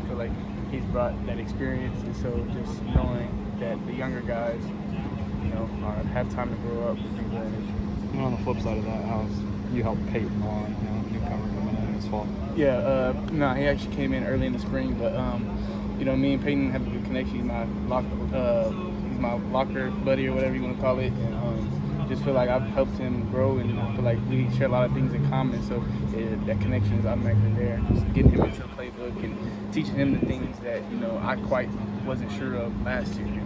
feel like he's brought that experience, and so just knowing that the younger guys, have time to grow up and things of that nature. And on the flip side of that, how's you helped Peyton on, newcomer coming in this fall? Yeah, no, he actually came in early in the spring, but me and Peyton have a good connection. He's my locker buddy or whatever you want to call it, and just feel like I've helped him grow, and I feel like we share a lot of things in common. So that connection is automatically there. Just getting him into the playbook and teaching him the things that I quite wasn't sure of last year.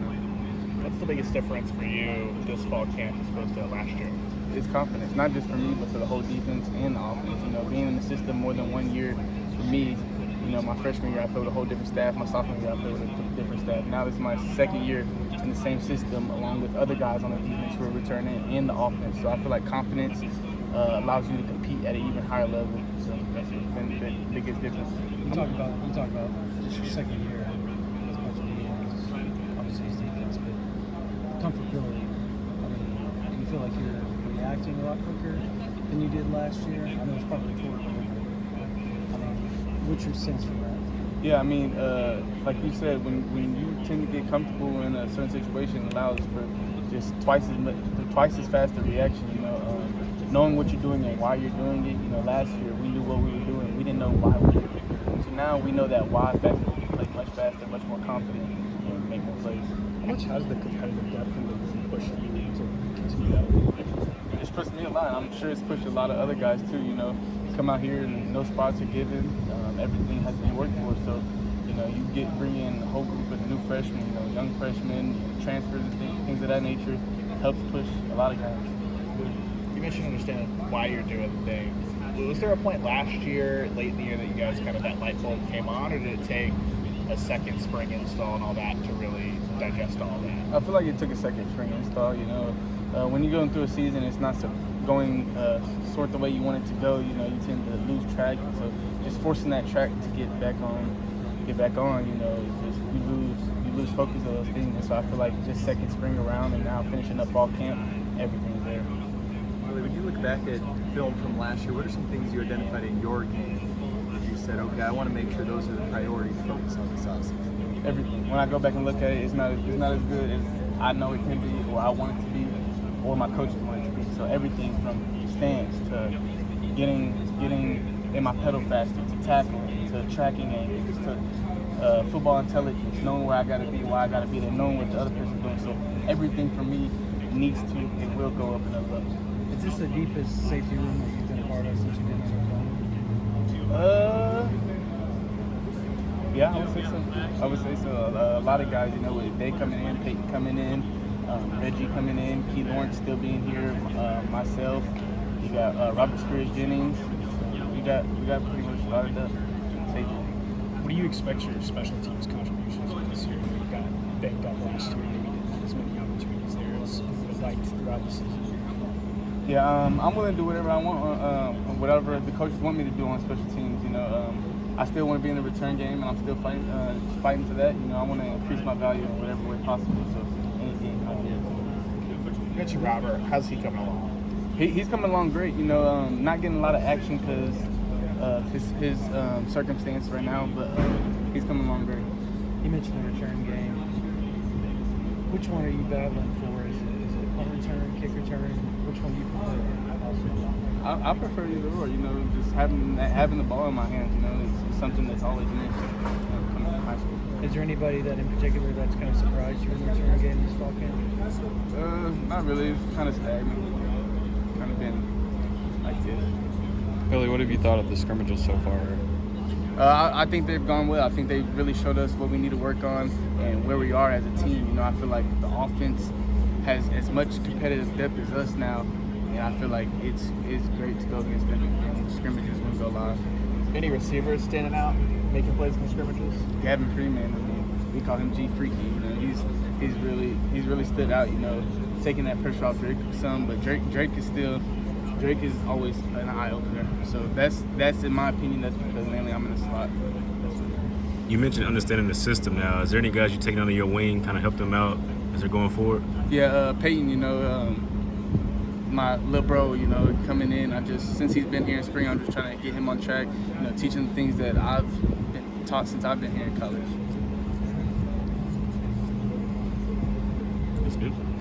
What's the biggest difference for you this fall camp as opposed to last year? It's confidence, not just for me, but for the whole defense and the offense. Being in the system more than 1 year, for me, my freshman year I played with a whole different staff. My sophomore year I played with a different staff. Now this is my second year in the same system, along with other guys on the defense who are returning and the offense. So I feel like confidence allows you to compete at an even higher level. So that's what's been the biggest difference. You talk about just your second year as much as obviously it's defense, but comfortability. Do you feel like you're reacting a lot quicker than you did last year? I know it's probably rhetorical, but what's your sense from that? Yeah, like you said, when you tend to get comfortable in a certain situation, it allows for just twice as fast a reaction. Knowing what you're doing and why you're doing it. Last year we knew what we were doing. We didn't know why we were doing it. So now we know that why factor. We can play much faster, much more confident, and make more plays. How much has the competitive depth in the room pushed you to continue that? It's pushed me a lot. I'm sure it's pushed a lot of other guys too. Come out here and no spots are given. Everything has to be worked for. So, you bring in a whole group of new freshmen, young freshmen, transfers and things of that nature. Helps push a lot of guys. You mentioned understanding why you're doing things. Was there a point last year, late in the year, that you guys that light bulb came on, or did it take a second spring install and all that to really digest all that? I feel like it took a second spring install. When you're going through a season, it's not going sort the way you want it to go. You tend to lose track. So just forcing that track to get back on. It's just you lose focus of those things. And so I feel like just second spring around and now finishing up fall camp, everything's there. When you look back at film from last year, what are some things you identified in your game that you said, okay, I want to make sure those are the priorities to focus on this offseason? Everything. When I go back and look at it, it's not as good as I know it can be, or I want it to be, or my coaches want it to be. So everything from stance to getting in my pedal faster, to tackling, to tracking angles, to football intelligence, knowing where I got to be, why I got to be there, knowing what the other person's doing. So everything for me needs to and will go up another level. Is this the deepest safety room that you've been a part of since you've been in Oklahoma? Yeah, I would say so. A lot of guys, with Day coming in, Peyton coming in, Reggie coming in, Key Lawrence still being here, myself. You got Robert Spears Jennings. We got pretty much a lot of that safety. What do you expect your special teams contributions for this year? You got banged up last year. Maybe didn't get as many opportunities there as you would like throughout the season. Yeah, I'm willing to do whatever I want, whatever the coaches want me to do on special teams. I still want to be in the return game, and I'm still fighting for that. I want to increase my value in whatever way possible. So anything I do. You mentioned Robert. How's he coming along? He's coming along great. Not getting a lot of action because of his circumstance right now, but he's coming along great. You mentioned the return game. Which one are you battling for? Is it punt return, kick return? Which one do you prefer? I prefer either or. Just having the ball in my hands. It's something that's always missed coming from high school. Is there anybody that in particular that's kind of surprised you in the return game this fall camp? Not really. It's kind of stagnant. Kind of been like this. Billy, what have you thought of the scrimmages so far? I think they've gone well. I think they've really showed us what we need to work on and where we are as a team. I feel like the offense has as much competitive depth as us now, and I feel like it's great to go against them in the scrimmages when we go live. Any receivers standing out, making plays in the scrimmages? Gavin Freeman, we call him G Freaky. He's really stood out. Taking that pressure off Drake some, but Drake is always an eye opener. So that's in my opinion. That's because mainly I'm in the slot. You mentioned understanding the system now. Is there any guys you're taking under your wing, kind of help them out as they're going forward? Yeah, Peyton, my little bro, coming in. Since he's been here in spring, I'm just trying to get him on track, teaching the things that I've been taught since I've been here in college. That's good.